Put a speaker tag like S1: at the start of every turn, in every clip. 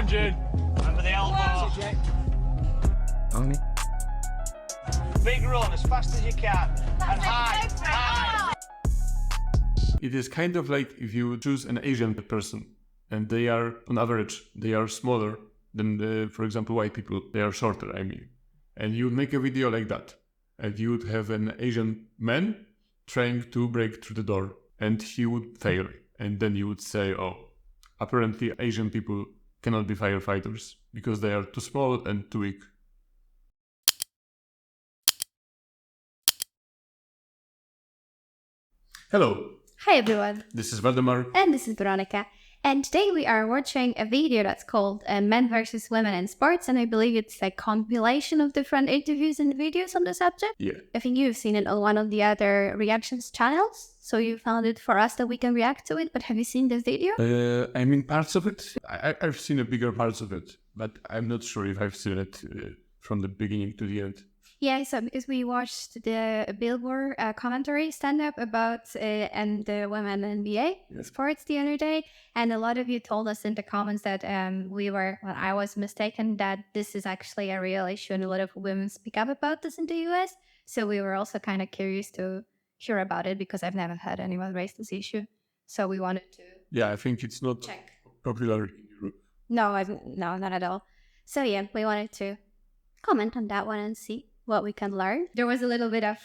S1: Lunging. Remember the elbow.
S2: Only.
S1: Big run as fast as you can. And high, high.
S3: It is kind of like if you choose an Asian person and they are, on average, they are smaller than, for example, white people. They are shorter, I mean. And you would make a video like that. And you would have an Asian man trying to break through the door. And he would fail. And then you would say, oh, apparently Asian people cannot be firefighters because they are too small and too weak. Hello.
S4: Hi everyone,
S3: This is Waldemar.
S4: and this is Weronika, and today we are watching a video that's called Men versus Women in Sports, and I believe it's a compilation of different interviews and videos on the subject.
S3: Yeah.
S4: I think you've seen it on one of the other reactions channels, so you found it for us that we can react to it, but have you seen this video?
S3: I mean, parts of it. I've seen a bigger parts of it, but I'm not sure if I've seen it from the beginning to the end.
S4: Yeah, so because we watched the Bill Burr commentary stand-up about and the women NBA sports the other day, and a lot of you told us in the comments that I was mistaken that this is actually a real issue, and a lot of women speak up about this in the US. So we were also kind of curious to hear about it because I've never heard anyone raise this issue. So we wanted to
S3: Yeah, I think it's not
S4: check.
S3: popular in Europe.
S4: No, not at all. So yeah, we wanted to comment on that one and see what we can learn. There was a little bit of,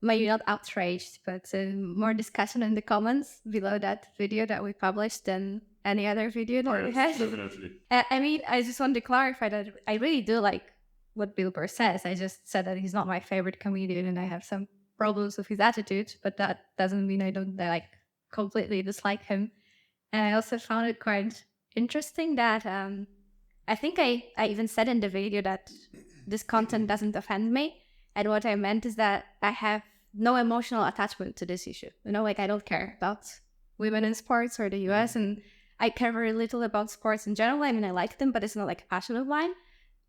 S4: maybe not outraged, but more discussion in the comments below that video that we published than any other video that we had.
S3: Definitely.
S4: I mean, I just want to clarify that I really do like what Bill Burr says. I just said that he's not my favorite comedian and I have some problems with his attitude, but that doesn't mean I don't completely dislike him. And I also found it quite interesting that I think I even said in the video that this content doesn't offend me. And what I meant is that I have no emotional attachment to this issue. You know, I don't care about women in sports or the US, and I care very little about sports in general. I mean, I like them, but it's not like a passion of mine.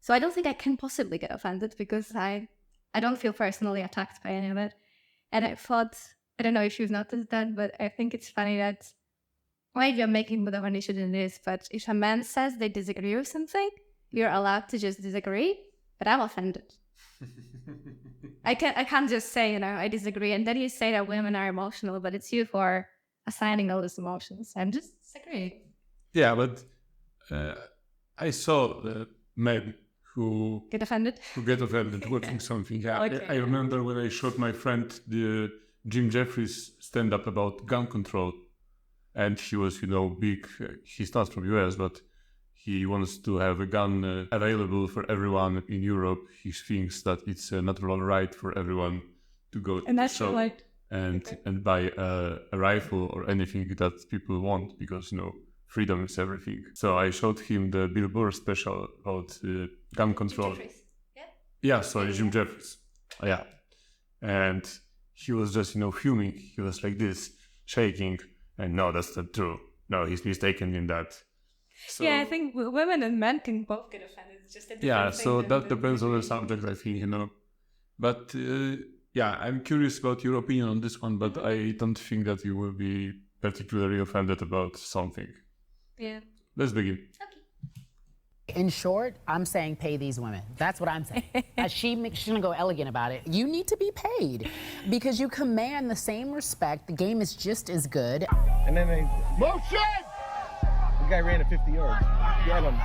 S4: So I don't think I can possibly get offended because I don't feel personally attacked by any of it. And I thought, I don't know if you've noticed that, but I think it's funny that maybe I'm making more of an issue than this, but if a man says they disagree with something, you're allowed to just disagree. But I'm offended. I can't just say, I disagree. And then you say that women are emotional, but it's you for assigning all these emotions. I'm just disagreeing.
S3: Yeah, but I saw the men who
S4: Get offended?
S3: watching something. Yeah,
S4: Okay.
S3: I remember when I showed my friend the Jim Jeffries stand-up about gun control. And he was, big. He's not from US, but he wants to have a gun available for everyone in Europe. He thinks that it's a natural right for everyone to go to the shop and buy a rifle or anything that people want because, freedom is everything. So I showed him the Bill Burr special about gun control. Yeah, sorry, Jim Jeffries. Yeah. And he was just, fuming. He was like this, shaking. And no, that's not true. No, he's mistaken in that. So,
S4: Yeah, I think women and men can both get offended. It's just a different thing
S3: so
S4: than
S3: that depends on the subject, I think, But I'm curious about your opinion on this one, but I don't think that you will be particularly offended about something.
S4: Yeah.
S3: Let's begin.
S2: In short, I'm saying pay these women. That's what I'm saying. She's gonna go elegant about it. You need to be paid because you command the same respect. The game is just as good.
S5: And then they motion. The guy ran at 50 yards. Get him.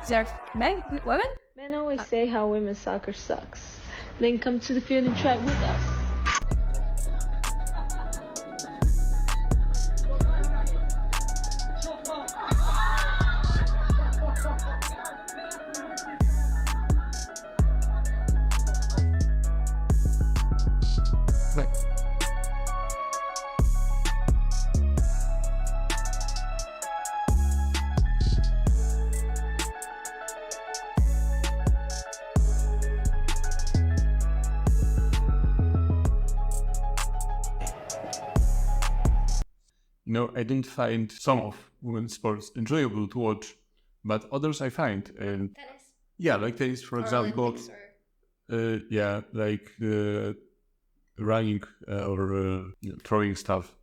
S4: Is there men, women?
S6: Men always say how women's soccer sucks. Then come to the field and try with us.
S3: I didn't find some of women's sports enjoyable to watch, but others I find. And
S4: Tennis.
S3: yeah, like tennis, for
S4: Or
S3: example.
S4: Olympics or
S3: Yeah, like running or throwing stuff.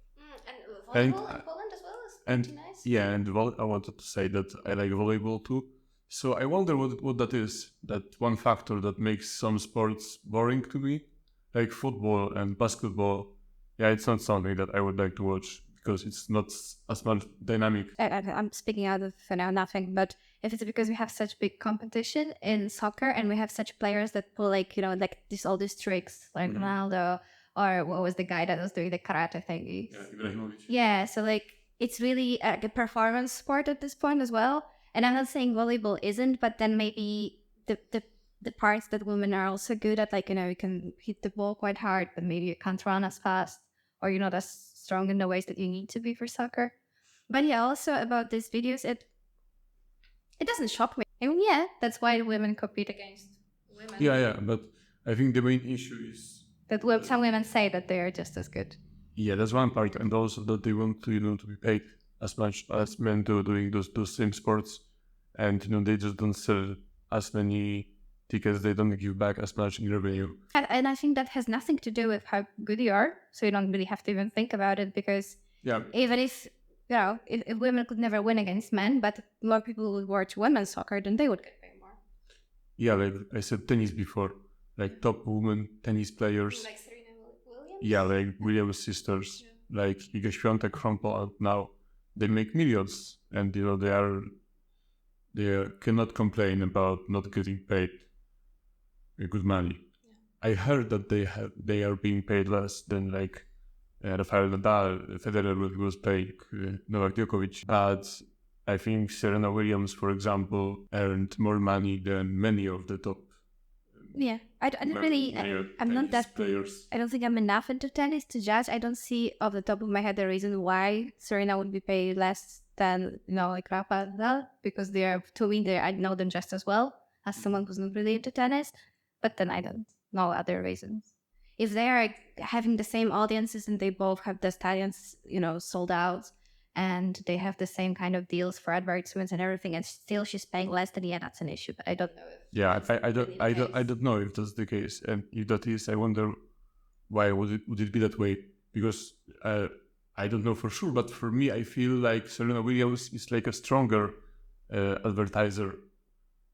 S4: And
S3: And-
S4: volleyball in Poland as well is
S3: And
S4: pretty nice.
S3: yeah, and I wanted to say that I like volleyball too. So I wonder what that is. That one factor that makes some sports boring to me, like football and basketball. Yeah, it's not something that I would like to watch because it's not as much dynamic.
S4: I'm speaking out of nothing, but if it's because we have such big competition in soccer and we have such players that pull like all these tricks like Ronaldo, or what was the guy that was doing the karate thingy?
S3: Yeah, Ibrahimovic.
S4: Yeah, so like it's really a performance sport at this point as well. And I'm not saying volleyball isn't, but then maybe the parts that women are also good at, like, you can hit the ball quite hard, but maybe you can't run as fast, or you're not as strong in the ways that you need to be for soccer. But yeah, also about these videos, it doesn't shock me. I mean, yeah, that's why women compete against women.
S3: Yeah, but I think the main issue is
S4: That some women say that they are just as good.
S3: yeah, that's one part, and also that they want to to be paid as much as men do doing those same sports, and they just don't sell as many tickets, they don't give back as much in revenue.
S4: And I think that has nothing to do with how good you are, so you don't really have to even think about it, because
S3: Yeah,
S4: even if women could never win against men, but more people would watch women's soccer, then they would get paid more.
S3: yeah, like I said tennis before, like top women tennis players.
S4: Like Serena Williams?
S3: Yeah, like Williams sisters, like Iga Świątek from Poland now, they make millions, and they cannot complain about not getting paid good money. Yeah. I heard that they are being paid less than like Rafael Nadal, Federer was paying Novak Djokovic, but I think Serena Williams, for example, earned more money than many of the top.
S4: Yeah, I don't really. I'm not that.
S3: Players.
S4: I don't think I'm enough into tennis to judge. I don't see off the top of my head the reason why Serena would be paid less than like Rafa Nadal, because they are, to me, I know them just as well as someone who's not really into tennis. But then I don't know other reasons. If they are having the same audiences and they both have the stadiums, sold out, and they have the same kind of deals for advertisements and everything, and still she's paying less, then yeah, that's an issue. But I don't know.
S3: Yeah, I don't know if that's the case, and if that is, I wonder why would it be that way? Because I don't know for sure, but for me, I feel like Serena Williams is like a stronger advertiser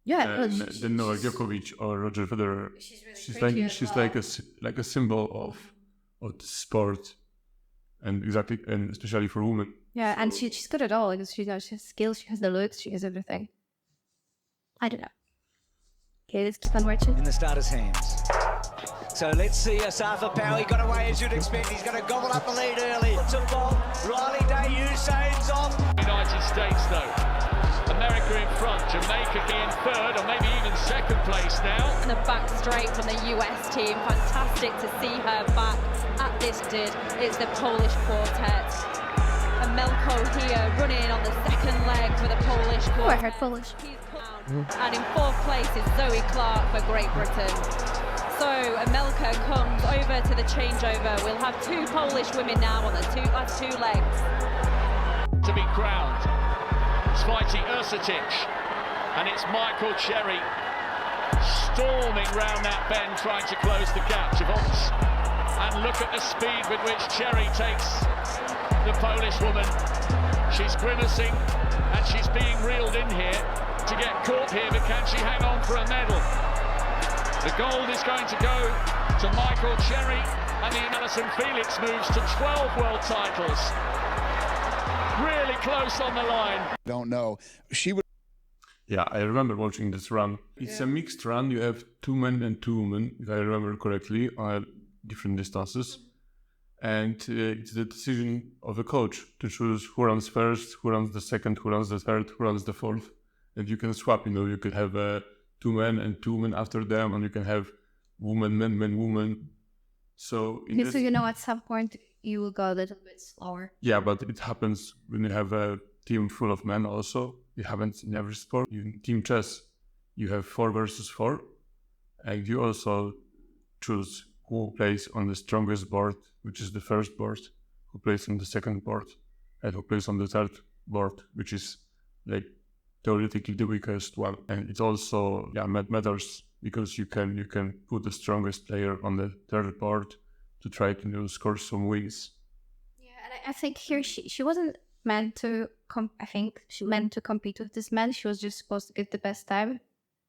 S3: than Novak Djokovic or Roger Federer. She's like a symbol of the sport, and especially for women.
S4: Yeah, and she's good at all, because she has skills, she has the looks, she has everything. I don't know. Okay, let's keep on watching.
S7: In the starter's hands. So let's see Asafa Power. He got away as you'd expect. He's going to gobble up the lead early. It's a ball. Riley Day, Usain's off.
S1: United States, though. America in front, Jamaica in third, or maybe even second place now.
S8: The back straight from the US team. Fantastic to see her back at this did. It's the Polish quartet. And Melko here running on the second leg for the Polish quartet.
S4: Oh, I heard Polish.
S8: And in fourth place is Zoe Clark for Great Britain. So Melka comes over to the changeover. We'll have two Polish women now on the last two legs.
S1: To be crowned, Svite Ursutic, and it's Michael Cherry storming round that bend, trying to close the gap to Vox. And look at the speed with which Cherry takes the Polish woman. She's grimacing, and she's being reeled in here to get caught here, but can she hang on for a medal? The gold is going to go to Michael Cherry, and the Alison Felix moves to 12 world titles. Really close on the line.
S9: Don't know. She would.
S3: Yeah, I remember watching this run. It's a mixed run. You have 2 men and 2 women, if I remember correctly, on different distances. And it's the decision of the coach to choose who runs first, who runs the second, who runs the third, who runs the fourth. And you can swap, you could have 2 men and 2 women after them, and you can have woman, men, men, woman. So,
S4: at some point you will go a little bit slower.
S3: Yeah, but it happens when you have a team full of men also. It happens in every sport. In team chess, you have 4 versus 4, and you also choose who plays on the strongest board, which is the first board, who plays on the second board, and who plays on the third board, which is like theoretically the weakest one. And it also matters because you can put the strongest player on the third part to try to score some wins.
S4: Yeah, and I think here she wasn't meant to I think she meant to compete with this man. She was just supposed to get the best time.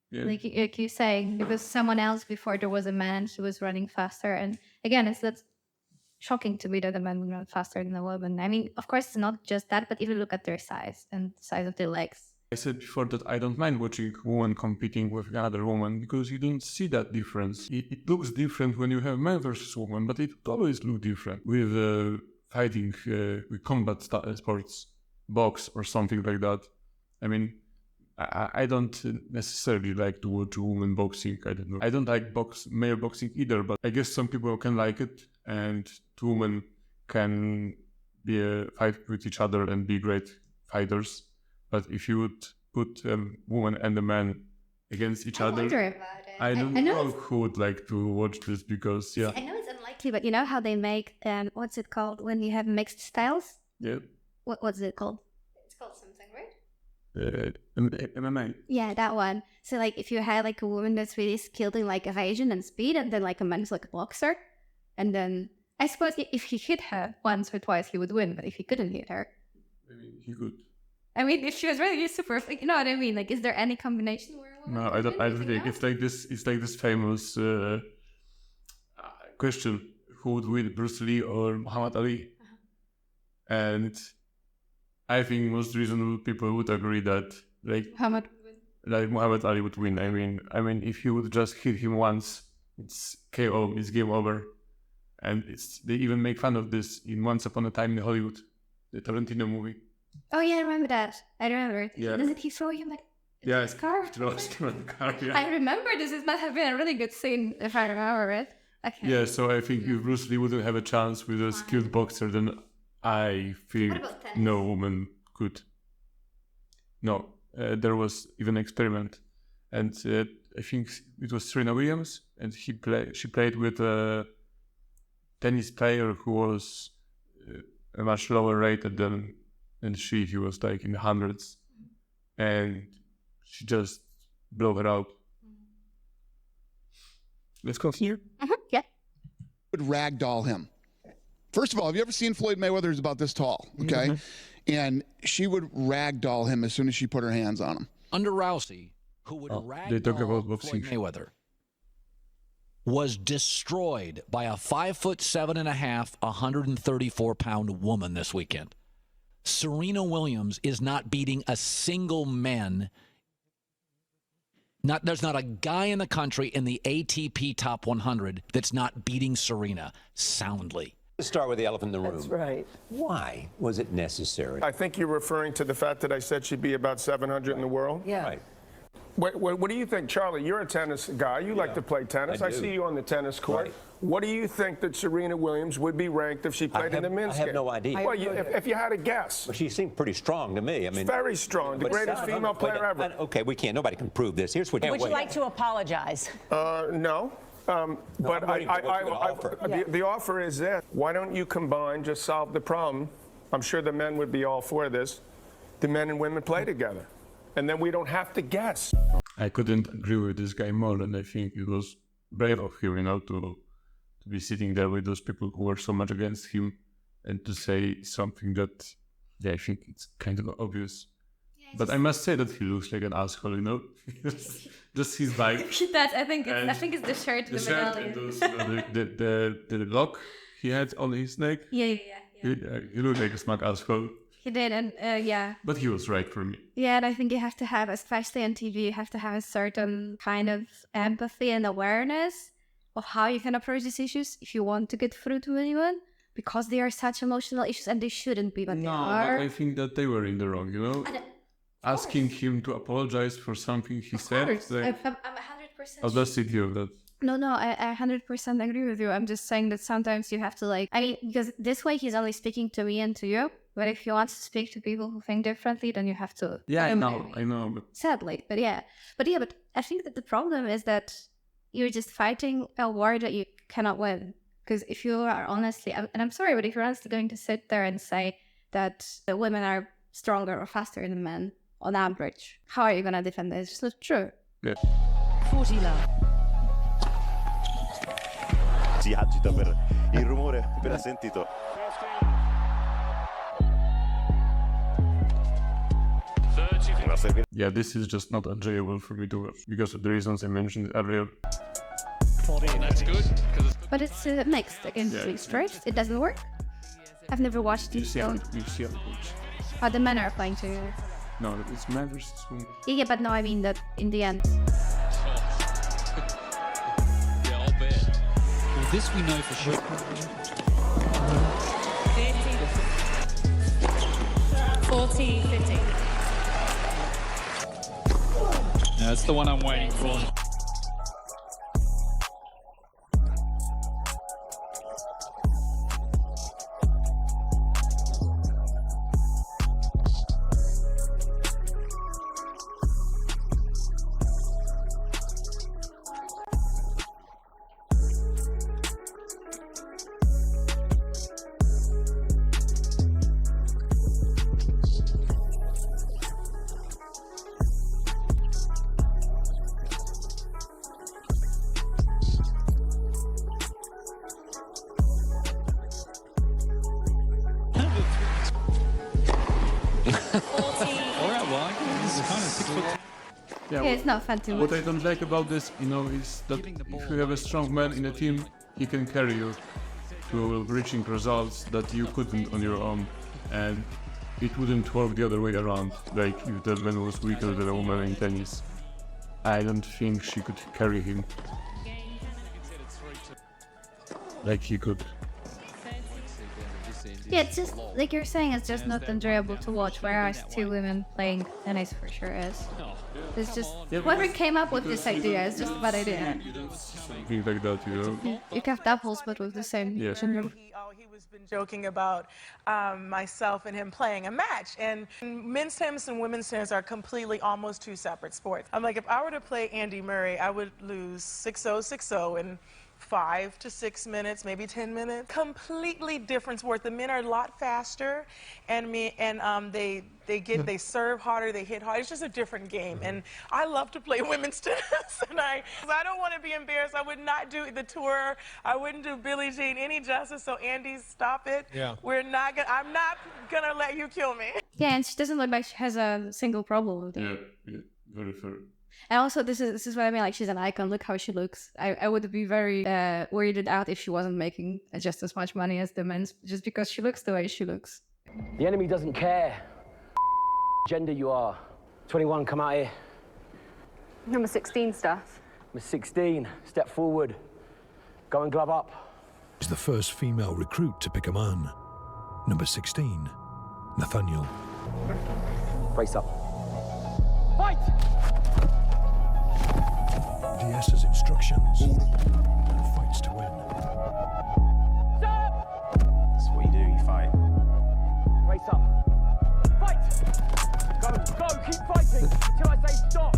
S3: Yeah.
S4: Like you're saying, there was someone else before there was a man. He was running faster, and again, that's shocking to me that the man would run faster than the woman. I mean, of course, it's not just that, but if you look at their size and the size of their legs.
S3: I said before that I don't mind watching a woman competing with another woman because you don't see that difference. It looks different when you have man versus woman, but it always looks different with fighting, with combat sports, box or something like that. I mean, I don't necessarily like to watch women boxing. I don't know. I don't like male boxing either, but I guess some people can like it, and two women can fight with each other and be great fighters. But if you would put a woman and a man against each other,
S4: wonder about it.
S3: I don't know who would like to watch this because, yeah.
S4: I know it's unlikely, but you know how they make, what's it called when you have mixed styles?
S3: Yeah.
S4: What's it called? It's called something, right?
S3: MMA.
S4: Yeah, that one. So like if you had like a woman that's really skilled in like evasion and speed, and then like a man who's like a boxer, and then I suppose if he hit her once or twice, he would win. But if he couldn't hit her,
S3: Maybe he could.
S4: I mean, if she was really super, you know what I mean? Like, is there any combination where a woman
S3: No, I don't think
S4: know?
S3: it's like this famous question: who would win, Bruce Lee or Muhammad Ali? And I think most reasonable people would agree that Muhammad Ali would win. I mean, if you would just hit him once, it's KO, it's game over. And they even make fun of this in Once Upon a Time in Hollywood, the Tarantino movie.
S4: Oh yeah, I remember that. I remember.
S3: Yeah.
S4: Doesn't he throw him like
S3: Yeah,
S4: his car?
S3: throws him on the car. Yeah.
S4: I remember this. It must have been a really good scene if I remember it. Okay.
S3: Yeah, so I think if Bruce Lee wouldn't have a chance with a skilled boxer, then I think no woman could. No, there was even an experiment, and I think it was Serena Williams, and she played with a tennis player who was a much lower rated than she. He was like in the hundreds, and she just blew her out. Let's continue.
S4: Yeah.
S9: Would ragdoll him. First of all, have you ever seen Floyd Mayweather is about this tall? Okay. And she would ragdoll him as soon as she put her hands on him.
S10: Under Rousey, who would
S3: they talk about
S10: ragdoll
S3: boxing.
S10: Floyd Mayweather, was destroyed by a 5'7.5", 134-pound woman this weekend. Serena Williams is not beating a single man. There's not a guy in the country in the ATP Top 100 that's not beating Serena soundly.
S11: Let's start with the elephant in the room.
S12: That's right.
S11: Why was it necessary?
S5: I think you're referring to the fact that I said she'd be about 700 in the world.
S12: Yeah.
S11: Right.
S5: What do you think, Charlie? You're a tennis guy. You like to play tennis.
S11: I
S5: I
S11: do.
S5: see you on the tennis court.
S11: Right.
S5: What do you think that Serena Williams would be ranked if she played in the men's
S11: I have
S5: game?
S11: no idea.
S5: Well, if you had a guess.
S11: Well, she seemed pretty strong to me. I mean,
S5: Very strong. The
S11: but-
S5: greatest female player ever.
S11: Okay, we can't. Nobody can prove this. Here's what.
S12: Would you like to apologize?
S5: No. But
S11: I'm waiting for what you're gonna offer.
S5: the offer is this. Why don't you combine, just solve the problem? I'm sure the men would be all for this. The men and women play together. And then we don't have to guess.
S3: I couldn't agree with this guy more, and I think it was brave of him, to be sitting there with those people who were so much against him, and to say something that, I think it's kind of obvious. But I must say that he looks like an asshole, just his bike.
S4: I think it's the shirt,
S3: The shirt and those, the lock he had on his neck.
S4: Yeah.
S3: He looked like a smug asshole.
S4: He did, and yeah.
S3: But he was right for me.
S4: Yeah, and I think you have to have, especially on TV, you have to have a certain kind of empathy and awareness of how you can approach these issues if you want to get through to anyone, because they are such emotional issues and they shouldn't be, but they are.
S3: But I think that they were in the wrong, Asking him to apologize for something he said.
S4: I'm 100%.
S3: I'll just sit here with that.
S4: No, I 100% agree with you. I'm just saying that sometimes you have to because this way he's only speaking to me and to you. But if you want to speak to people who think differently, then you have to.
S3: Yeah, I know. But...
S4: Sadly, but I think that the problem is that you're just fighting a war that you cannot win. Because if you are honestly, and I'm sorry, but if you're honestly going to sit there and say that the women are stronger or faster than men on average, how are you going to defend this? It's not true.
S3: Yeah.
S12: 40 Love. si agita per il rumore appena sentito.
S3: Yeah, this is just not enjoyable for me to watch because of the reasons I mentioned earlier.
S1: 14, that's good.
S4: But it's mixed against mixed race. It doesn't work. I've never watched it.
S3: You see how
S4: Oh, the men are playing together.
S3: No, it's men versus women.
S4: Yeah, but no, I mean that in the end.
S1: Yeah, I'll bet.
S10: Well, this we know for sure.
S13: 40, 50.
S1: That's the one I'm waiting for.
S4: Yeah, it's not fun to watch.
S3: What I don't like about this, is that if you have a strong man in a team, he can carry you to reaching results that you couldn't on your own, and it wouldn't work the other way around. Like if the man was weaker than a woman in tennis, I don't think she could carry him like he could.
S4: Yeah, it's just like you're saying, it's just not enjoyable to watch. Whereas two women playing tennis for sure is. It's just whoever came up with this idea is just a bad idea.
S3: Something like that,
S4: You have doubles, but with the same gender.
S14: He's been joking about myself and him playing a match. And men's tennis and women's tennis are completely almost two separate sports. I'm like, if I were to play Andy Murray, I would lose 6-0, 6-0 in 5 to 6 minutes, maybe 10 minutes. Completely different sport. The men are a lot faster, and they serve harder, they hit harder. It's just a different game. And I love to play women's tennis, and I don't want to be embarrassed. I would not do the tour. I wouldn't do Billie Jean any justice. So Andy, stop it.
S5: Yeah.
S14: I'm not gonna let you kill me.
S4: Yeah, and she doesn't look like she has a single problem with it.
S3: Yeah, very fair.
S4: And also, this is what I mean. Like, she's an icon. Look how she looks. I would be very weirded out if she wasn't making just as much money as the men's, just because she looks the way she looks.
S15: The enemy doesn't care gender you are. 21, come out here.
S13: Number 16 stuff.
S15: Number 16, step forward. Go and glove up.
S16: Is the first female recruit to pick a man. Number 16, Nathaniel.
S15: Brace up. Fight!
S16: DS's instructions. And fights to win.
S15: Stop!
S11: That's what you do, you fight.
S15: Brace up. Fight! Go, keep fighting till I say stop.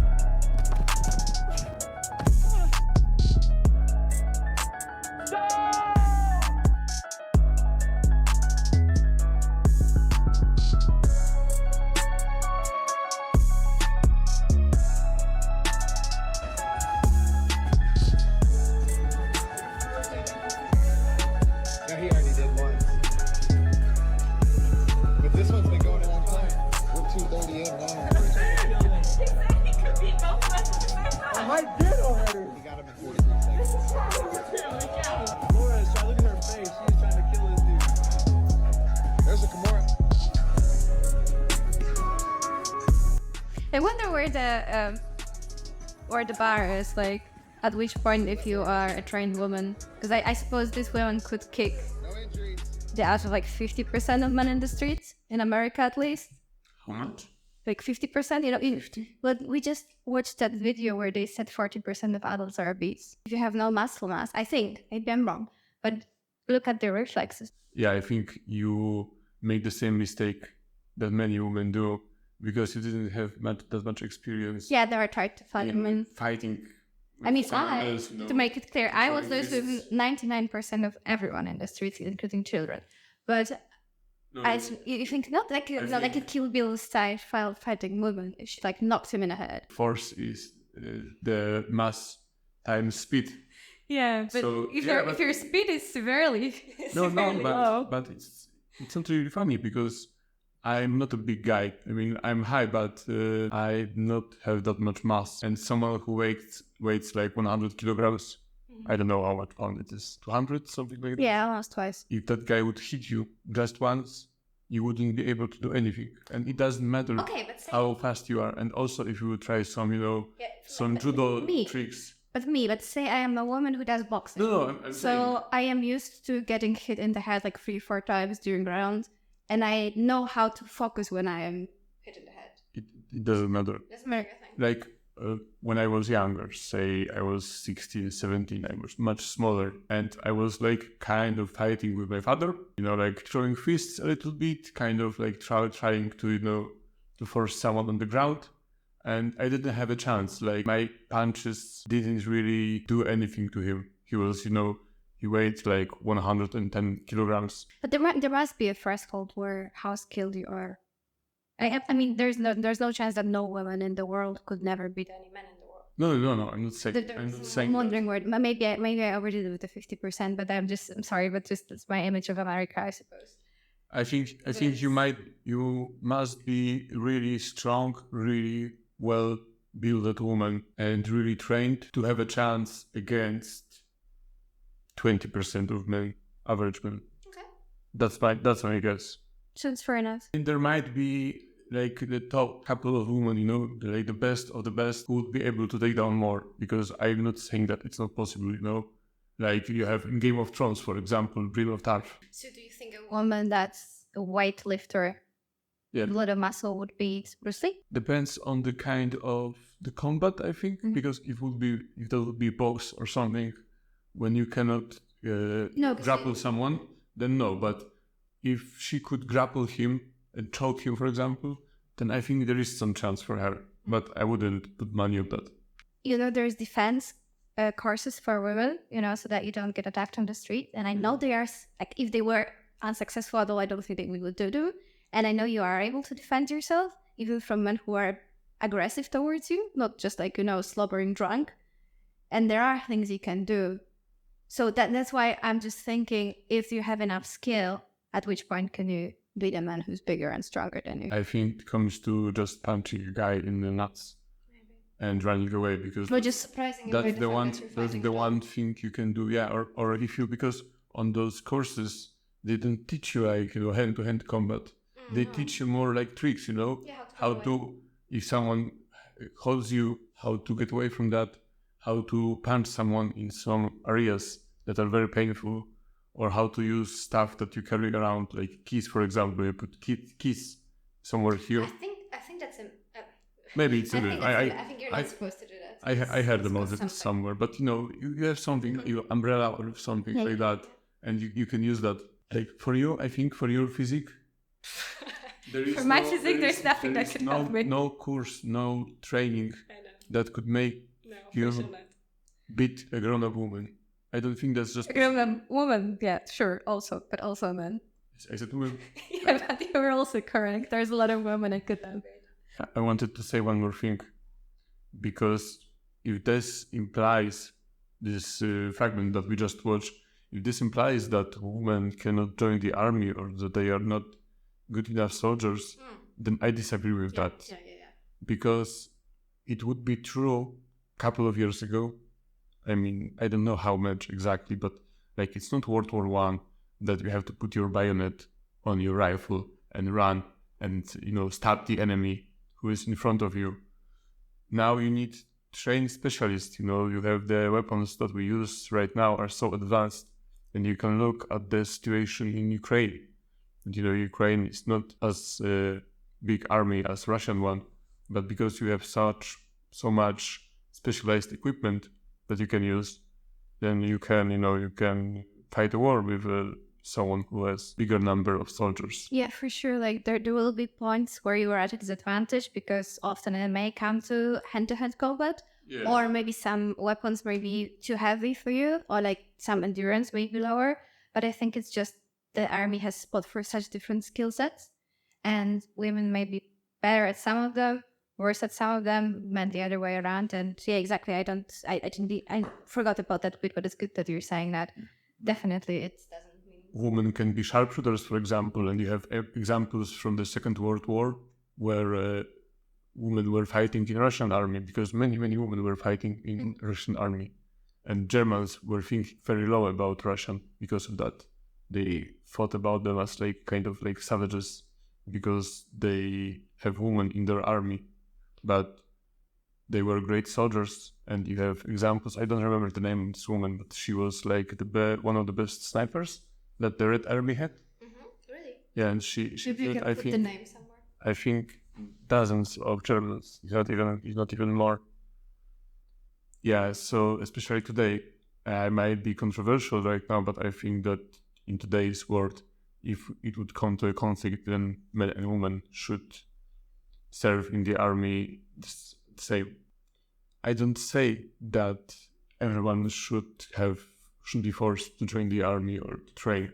S4: I wonder where the bar is, like, at which point if you are a trained woman, because I suppose this woman could kick out of like 50% of men in the streets, in America at least.
S3: How much?
S4: Like 50%, but we just watched that video where they said 40% of adults are obese. If you have no muscle mass, I think, maybe I'm wrong, but look at their reflexes.
S3: Yeah, I think you make the same mistake that many women do because you didn't have that much experience.
S4: Yeah, they are trying to fight women.
S3: Fighting.
S4: I mean, to make it clear, I was loose with 99% of everyone in the streets, including children. But you think not like a Kill Bill style fighting woman. She like knocked him in the head.
S3: Force is the mass times speed.
S4: Yeah, but
S3: So,
S4: if your speed is severely low.
S3: but it's not really funny because I'm not a big guy. I mean, I'm high, but I not have that much mass. And someone who weighs like 100 kilograms, I don't know how much pound it is, 200, something like that.
S4: Yeah, almost twice.
S3: If that guy would hit you just once, you wouldn't be able to do anything. And it doesn't matter how fast you are. And also if you would try some, some judo tricks.
S4: But say I am a woman who does boxing.
S3: No, I'm saying.
S4: I am used to getting hit in the head like 3-4 times during rounds. And I know how to focus when I am hit in the head.
S3: It doesn't matter.
S4: Doesn't matter.
S3: Like when I was younger, say I was 16, 17, I was much smaller. And I was like kind of fighting with my father, like throwing fists a little bit, kind of like trying to, to force someone on the ground. And I didn't have a chance. Like my punches didn't really do anything to him. He was, he weighed like 110 kilograms.
S4: But there must be a threshold where how skilled you are. I mean, there's no chance that no woman in the world could never beat any man in the world.
S3: No. I'm not saying.
S4: I'm wondering where maybe I already do the 50%, but I'm sorry, but just it's my image of America, I suppose.
S3: I think you must be really strong, really well-built woman, and really trained to have a chance against 20% of men, average men. Okay. That's my guess.
S4: Sounds fair enough.
S3: And there might be like the top couple of women, like the best of the best, who would be able to take down more. Because I'm not saying that it's not possible, Like you have in Game of Thrones, for example, Brienne of Tarth.
S4: So do you think a woman that's a weightlifter, a lot of muscle would be Bruce Lee?
S3: Depends on the kind of the combat, I think. Mm-hmm. Because if that would be box or something, when you cannot grapple someone, then no. But if she could grapple him and choke him, for example, then I think there is some chance for her. But I wouldn't put money on that.
S4: There's defense courses for women, so that you don't get attacked on the street. And I know they are, like, if they were unsuccessful, although I don't think they would do. And I know you are able to defend yourself, even from men who are aggressive towards you, not just like, slobbering drunk. And there are things you can do. So that's why I'm just thinking, if you have enough skill, at which point can you beat a man who's bigger and stronger than you?
S3: I think it comes to just punching a guy in the nuts and running away, because
S4: just surprising
S3: that's the one thing you can do. Yeah, or if you, because on those courses they don't teach you like hand-to-hand combat. Mm-hmm. They teach you more like tricks, how to if someone holds you, how to get away from that, how to punch someone in some areas that are very painful, or how to use stuff that you carry around, like keys, for example. You put keys somewhere here.
S4: I think that's
S3: maybe it's
S4: I think you're not supposed to do that.
S3: I heard about it somewhere, but you have something, your umbrella or something like that, and you can use that. Like for you, I think for your physique,
S4: for my physique, there's nothing that can help me.
S3: No course, no training that could make you beat a grown-up woman. I don't think that's just...
S4: A grown-up woman, yeah, sure, but also a man.
S3: I said woman.
S4: Yeah, but you were also correct. There's a lot of women I could have beat.
S3: I wanted to say one more thing, because if this implies, this fragment that we just watched, if this implies that women cannot join the army or that they are not good enough soldiers, then I disagree with that. Yeah. Because it would be true a couple of years ago. I mean, I don't know how much exactly, but like it's not World War I that you have to put your bayonet on your rifle and run and, stab the enemy who is in front of you. Now you need trained specialists. You have the weapons that we use right now are so advanced, and you can look at the situation in Ukraine. Ukraine is not as big army as Russian one, but because you have so much specialized equipment that you can use, then you can fight a war with someone who has bigger number of soldiers.
S4: Yeah, for sure. Like there will be points where you are at a disadvantage because often it may come to hand-to-hand combat, or maybe some weapons may be too heavy for you, or like some endurance may be lower. But I think it's just the army has spot for such different skill sets, and women may be better at some of them, worse that some of them meant the other way around. And yeah, exactly. I forgot about that bit, but it's good that you're saying that. Definitely, it doesn't mean
S3: women can be sharpshooters, for example, and you have examples from the Second World War where women were fighting in Russian army, because many women were fighting in Russian army, and Germans were thinking very low about Russian because of that. They thought about them as like kind of like savages because they have women in their army, but they were great soldiers. And you have examples. I don't remember the name of this woman, but she was like one of the best snipers that the Red Army had.
S4: Really?
S3: Yeah, and she
S4: Maybe you
S3: killed,
S4: can
S3: I
S4: put
S3: think,
S4: the name somewhere.
S3: I think dozens of Germans, not even more. Yeah, so especially today, I might be controversial right now, but I think that in today's world, if it would come to a conflict, then men and women should serve in the army the same. I don't say that everyone should be forced to join the army or to train,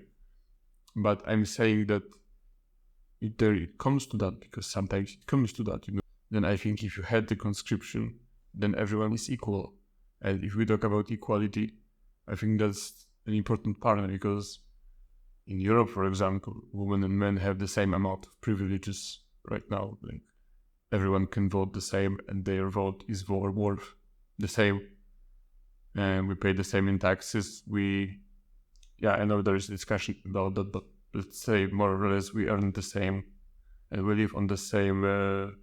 S3: but I'm saying that if it comes to that, because sometimes it comes to that, then I think if you had the conscription, then everyone is equal. And if we talk about equality, I think that's an important part, because in Europe, for example, women and men have the same amount of privileges right now. Like, everyone can vote the same, and their vote is worth the same. And we pay the same in taxes. I know there is discussion about that, but let's say more or less we earn the same, and we live on the same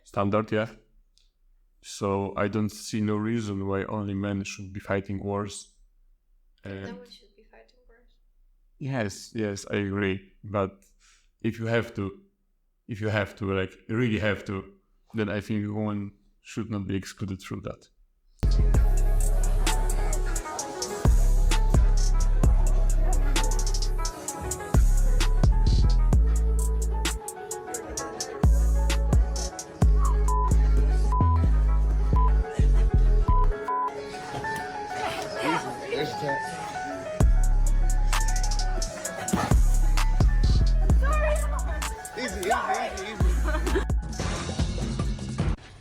S3: standard, yeah. So I don't see no reason why only men should be fighting wars.
S4: No one should be fighting wars.
S3: Yes, I agree. But if you have to, like really have to, then I think women should not be excluded from that.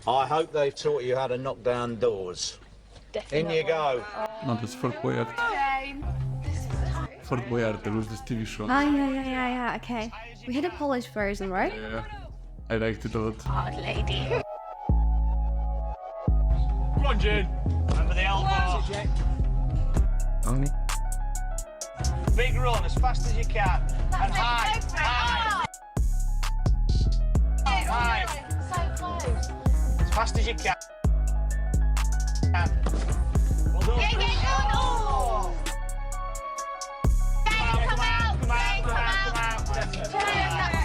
S17: I hope they've taught you how to knock down doors. Definitely. In you go.
S3: Not as Fort Boyard. Fort Boyard, there was this TV show.
S4: Oh, yeah, okay. We had a Polish version, right?
S3: Yeah, I liked it a lot.
S4: Hard lady.
S15: Run, June. Under the elbow.
S3: Only.
S15: Big run as fast as you can. And high. High.
S13: So close.
S15: As fast as you can. Well done.
S13: Oh. Come out. That's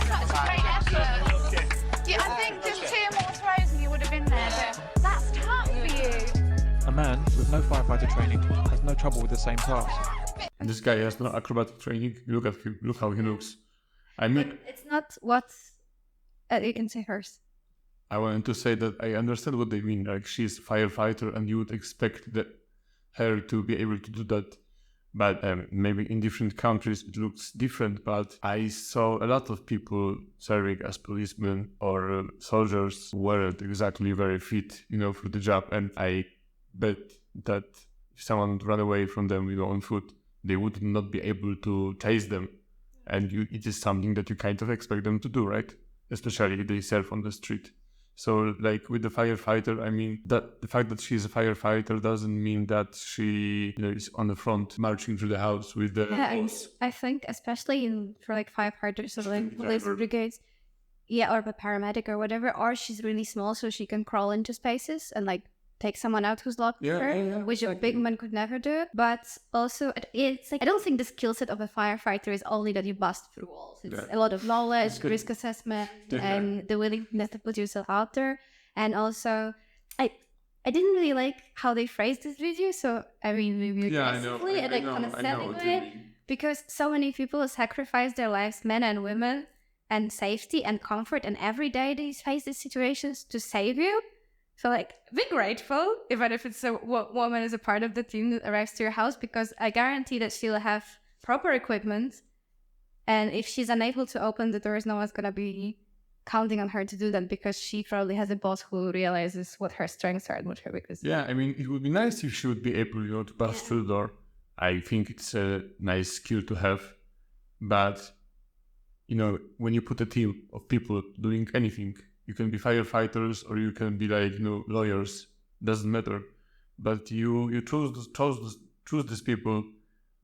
S13: such great effort. Yeah, I think just 2 more throws and you would have been there, but that's tough for you.
S18: A man with no firefighter training has no trouble with the same task.
S3: And this guy has no acrobatic training. Look at him. Look how he looks. I mean,
S4: but it's not what you can say first.
S3: I wanted to say that I understand what they mean. Like, she's a firefighter, and you would expect her to be able to do that. But maybe in different countries it looks different. But I saw a lot of people serving as policemen or soldiers who weren't exactly very fit, for the job. And I bet that if someone ran away from them, on foot, they would not be able to chase them. And it is something that you kind of expect them to do, right? Especially if they serve on the street. So, like, with the firefighter, I mean, that the fact that she's a firefighter doesn't mean that she, is on the front marching through the house with the...
S4: Yeah, I think especially for like firefighters or like police brigades, or a paramedic or whatever, or she's really small so she can crawl into spaces and like take someone out who's locked her, which a big man could never do. But also, it's like, I don't think the skill set of a firefighter is only that you bust through walls. It's a lot of knowledge, risk assessment, and the willingness to put yourself out there. And also, I didn't really like how they phrased this video, so I mean, maybe aggressively and like condescendingly, because so many people sacrifice their lives, men and women, and safety and comfort, and every day they face these situations to save you. So, like, be grateful, even if it's a woman is a part of the team that arrives to your house, because I guarantee that she'll have proper equipment. And if she's unable to open the doors, no one's going to be counting on her to do that because she probably has a boss who realizes what her strengths are and what her weaknesses.
S3: Yeah, I mean, it would be nice if she would be able, to pass through the door. I think it's a nice skill to have, but when you put a team of people doing anything, you can be firefighters or you can be like lawyers. Doesn't matter, but you choose these people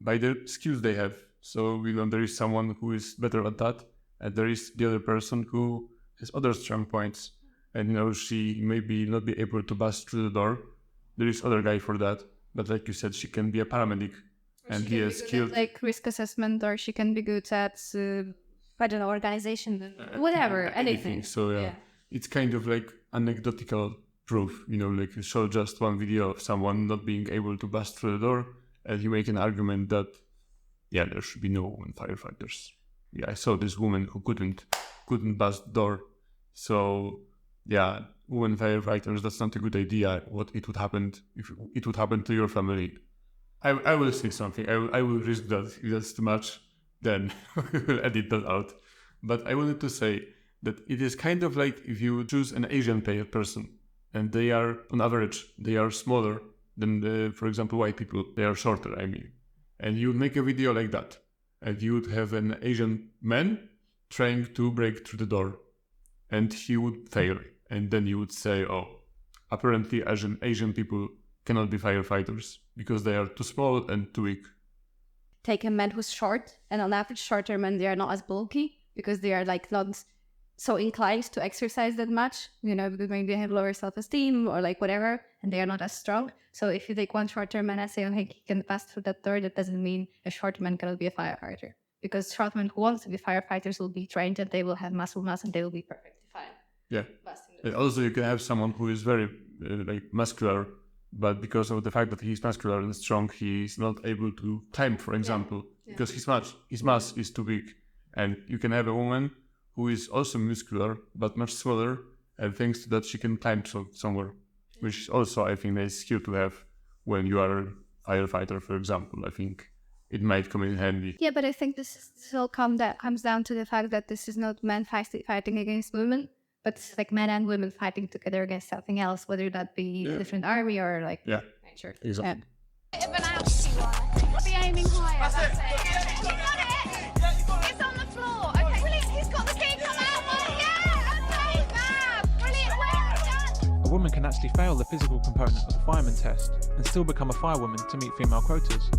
S3: by the skills they have. So there is someone who is better at that, and there is the other person who has other strong points, and she may not be able to bust through the door. There is other guy for that, but like you said, she can be a paramedic, and he has skilled
S4: like risk assessment, or she can be good at organization, whatever, anything.
S3: So yeah, it's kind of like anecdotal proof, like you show just one video of someone not being able to bust through the door, and you make an argument that there should be no women firefighters. I saw this woman who couldn't bust the door. So women firefighters, that's not a good idea. What it would happen if it would happen to your family. I will say something. I will risk that. If that's too much, then we will edit that out. But I wanted to say that it is kind of like if you choose an Asian person, and they are, on average, they are smaller than, for example, white people. They are shorter, I mean. And you would make a video like that. And you would have an Asian man trying to break through the door. And he would fail. And then you would say, apparently Asian people cannot be firefighters because they are too small and too weak.
S4: Take a man who's short, and on average shorter men, they are not as bulky because they are like not so inclined to exercise that much, because maybe they have lower self-esteem or like whatever, and they are not as strong. So if you take one shorter man and say, he can pass through that door, that doesn't mean a short man cannot be a firefighter. Because short men who want to be firefighters will be trained and they will have muscle mass and they will be perfectly fine.
S3: Yeah. And also you can have someone who is very muscular, but because of the fact that he's muscular and strong, he is not able to climb, for example, because his mass is too big. And you can have a woman who is also muscular, but much smaller, and thanks to that she can climb somewhere, which is also, I think, a skill to have when you are a firefighter, for example. I think it might come in handy.
S4: Yeah, but I think this all comes down to the fact that this is not men fighting against women, but it's like men and women fighting together against something else, whether that be a different army or like nature.
S3: Exactly.
S13: Bit of an outsy one, I think. Be aiming higher, that's it. You got it! It's on the floor. Okay, brilliant. He's got the key. Come out. Okay, fab. Brilliant. Well done.
S18: A woman can actually fail the physical component of the fireman test and still become a firewoman to meet female quotas.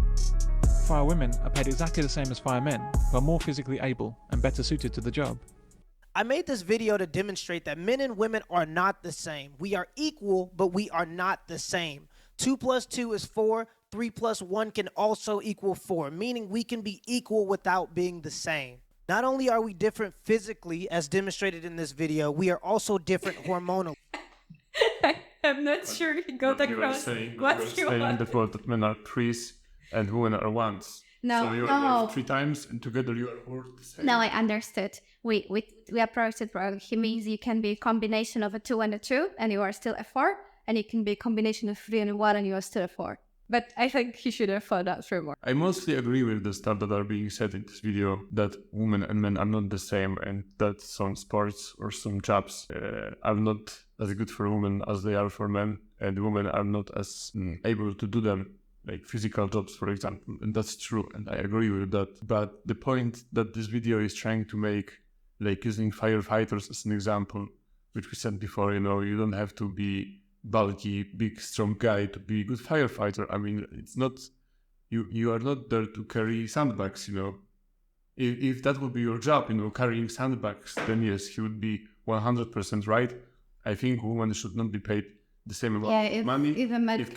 S18: Firewomen are paid exactly the same as firemen, who are more physically able and better suited to the job.
S19: I made this video to demonstrate that men and women are not the same. We are equal, but we are not the same. 2 + 2 is 4. 3 + 1 can also equal 4, meaning we can be equal without being the same. Not only are we different physically, as demonstrated in this video, we are also different hormonally.
S4: I'm not sure he got across what he wanted.
S3: That men are threes and women are ones.
S4: No,
S3: so you are 3 times, and together you are all the same.
S4: No, I understood. We approached it wrong. He means you can be a combination of a 2 and a 2, and you are still a 4, and you can be a combination of 3 and a 1, and you are still a 4. But I think he should have thought that through more.
S3: I mostly agree with the stuff that are being said in this video, that women and men are not the same, and that some sports or some jobs are not as good for women as they are for men, and women are not as able to do them, like physical jobs, for example. And that's true, and I agree with that. But the point that this video is trying to make, like using firefighters as an example, which we said before, you don't have to be bulky, big, strong guy to be a good firefighter. I mean, it's not, you are not there to carry sandbags, If that would be your job, carrying sandbags, then yes, you would be 100% right. I think women should not be paid the same amount of money if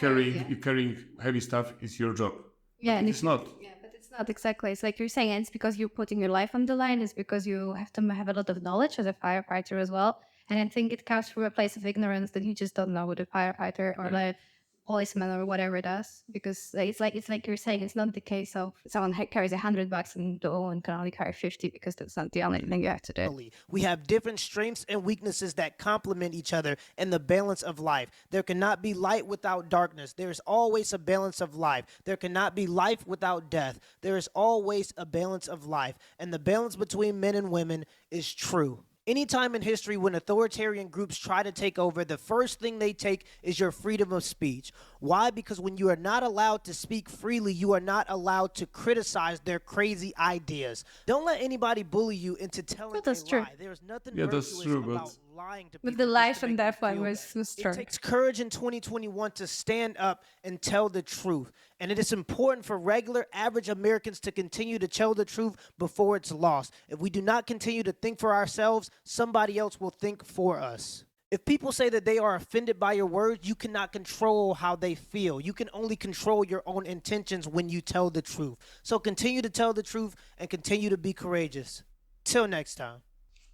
S3: carrying heavy stuff is your job.
S4: Yeah, and
S3: it's not.
S4: Yeah, but it's not exactly. It's like you're saying, it's because you're putting your life on the line. It's because you have to have a lot of knowledge as a firefighter as well. And I think it comes from a place of ignorance that you just don't know what a firefighter or like policeman or whatever does. Because it's like you're saying, it's not the case of someone carries $100 and the other one can only carry 50 because that's not the only thing you have to do.
S19: We have different strengths and weaknesses that complement each other in the balance of life. There cannot be light without darkness. There is always a balance of life. There cannot be life without death. There is always a balance of life. And the balance between men and women is true. Anytime in history when authoritarian groups try to take over, the first thing they take is your freedom of speech. Why? Because when you are not allowed to speak freely, you are not allowed to criticize their crazy ideas. Don't let anybody bully you into telling a lie. There's nothing virtuous about lying to people.
S4: With the life and death one was true.
S19: It takes courage in 2021 to stand up and tell the truth. And it is important for regular, average Americans to continue to tell the truth before it's lost. If we do not continue to think for ourselves, somebody else will think for us. If people say that they are offended by your words, you cannot control how they feel. You can only control your own intentions when you tell the truth. So continue to tell the truth and continue to be courageous. Till next time.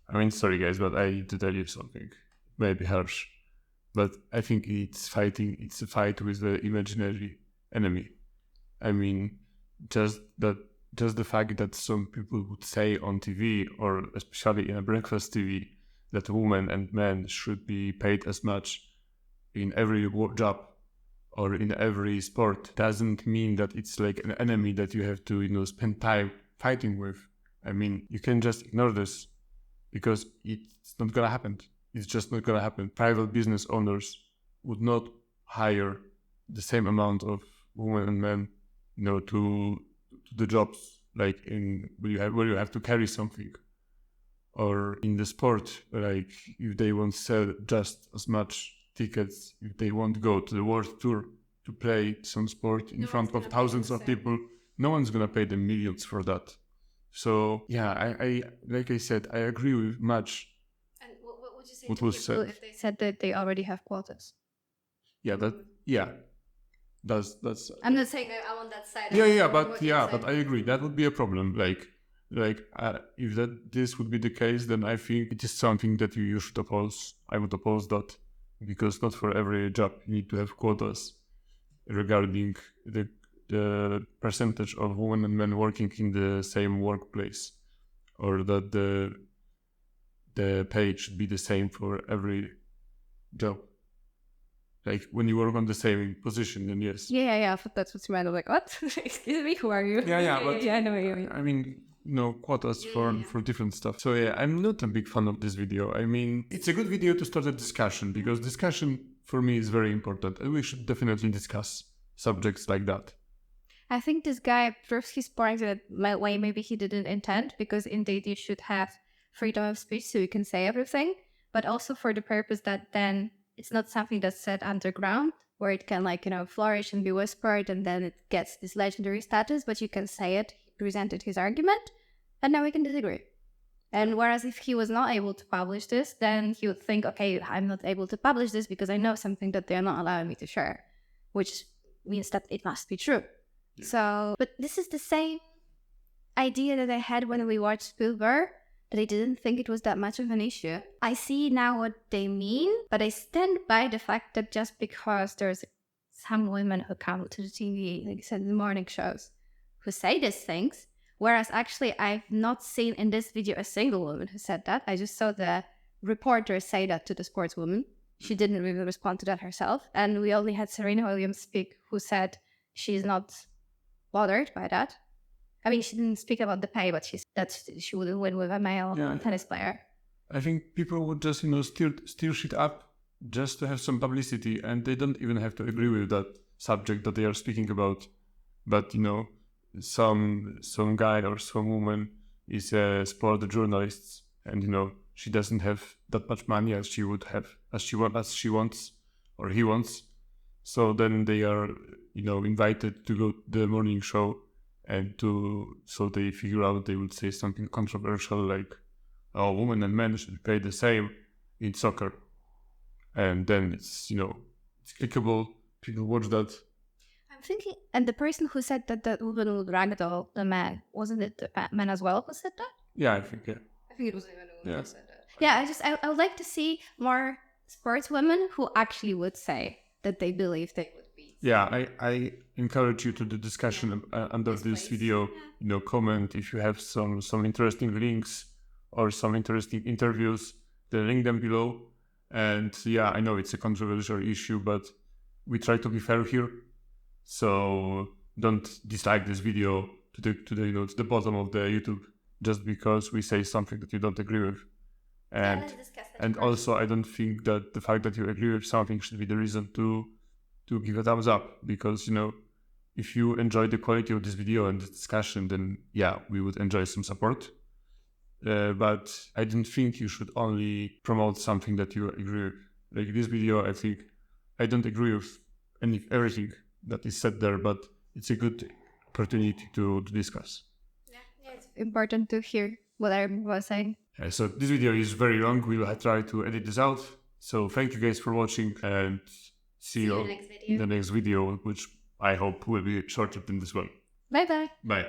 S3: I mean, sorry guys, but I need to tell you something. Maybe harsh, but I think it's a fight with the imaginary enemy. I mean, just the fact that some people would say on TV, or especially in a breakfast TV, that women and men should be paid as much in every job or in every sport, doesn't mean that it's like an enemy that you have to, spend time fighting with. I mean, you can just ignore this because it's not gonna happen. It's just not gonna happen. Private business owners would not hire the same amount of women and men, to the jobs like where you have to carry something, or in the sport, like if they won't sell just as much tickets, if they won't go to the world tour to play some sport in front of thousands of people, no one's gonna pay them millions for that. So yeah, I like I said, I agree with much.
S4: And what would you say
S3: what
S4: to
S3: was
S4: people
S3: said.
S4: if they said that they already have quotas?
S3: That's.
S4: I'm not saying I want that side.
S3: But I agree that would be a problem. If this would be the case, then I think it is something that you should oppose. I would oppose that, because not for every job you need to have quotas regarding the percentage of women and men working in the same workplace, or that the pay should be the same for every job. Like when you work on the same position, then yes.
S4: Yeah. I thought that's what you meant. I'm like, what? Excuse me, who are you?
S3: But
S4: I know what you mean.
S3: I mean, quotas for different stuff. So yeah, I'm not a big fan of this video. I mean, it's a good video to start a discussion, because discussion for me is very important, and we should definitely discuss subjects like that.
S4: I think this guy proves his point that maybe he didn't intend, because indeed you should have freedom of speech so you can say everything, but also for the purpose that then it's not something that's said underground, where it can flourish and be whispered, and then it gets this legendary status, but you can say it. He presented his argument, and now we can disagree. And whereas if he was not able to publish this, then he would think, okay, I'm not able to publish this because I know something that they're not allowing me to share, which means that it must be true. Yeah. So, but this is the same idea that I had when we watched Bill Burr, that I didn't think it was that much of an issue. I see now what they mean, but I stand by the fact that just because there's some women who come to the TV, like I said, in the morning shows, who say these things, whereas actually I've not seen in this video a single woman who said that. I just saw the reporter say that to the sportswoman. She didn't really respond to that herself. And we only had Serena Williams speak, who said she's not bothered by that. I mean, she didn't speak about the pay, but she wouldn't win with a male tennis player.
S3: I think people would just, stir shit up just to have some publicity, and they don't even have to agree with that subject that they are speaking about. But, some guy or some woman is a sport journalist, and, she doesn't have that much money as she would have, as she wants, or he wants. So then they are, invited to go to the morning show. And so they figure out they would say something controversial like, oh, women and men should pay the same in soccer. And then it's clickable. People watch that.
S4: I'm thinking, and the person who said that woman would ragdoll the man, wasn't it the man as well who said that?
S3: Yeah, I think, yeah.
S4: I think it was the woman who said that. Yeah, I would like to see more sportswomen who actually would say that they believe they would be.
S3: Yeah, I encourage you to the discussion under this video. Comment if you have some interesting links or some interesting interviews. Then link them below. And yeah, I know it's a controversial issue, but we try to be fair here. So don't dislike this video to the bottom of the YouTube just because we say something that you don't agree with. And also, I don't think that the fact that you agree with something should be the reason to give a thumbs up, because, you know, if you enjoy the quality of this video and this discussion, then yeah, we would enjoy some support. But I don't think you should only promote something that you agree with. Like this video, I think I don't agree with everything that is said there, but it's a good opportunity to discuss.
S4: Yeah, it's important to hear what everyone was saying.
S3: So this video is very long. We will try to edit this out. So thank you guys for watching, and see you in the next video, which I hope will be shorter than this one.
S4: Bye-bye.
S3: Bye.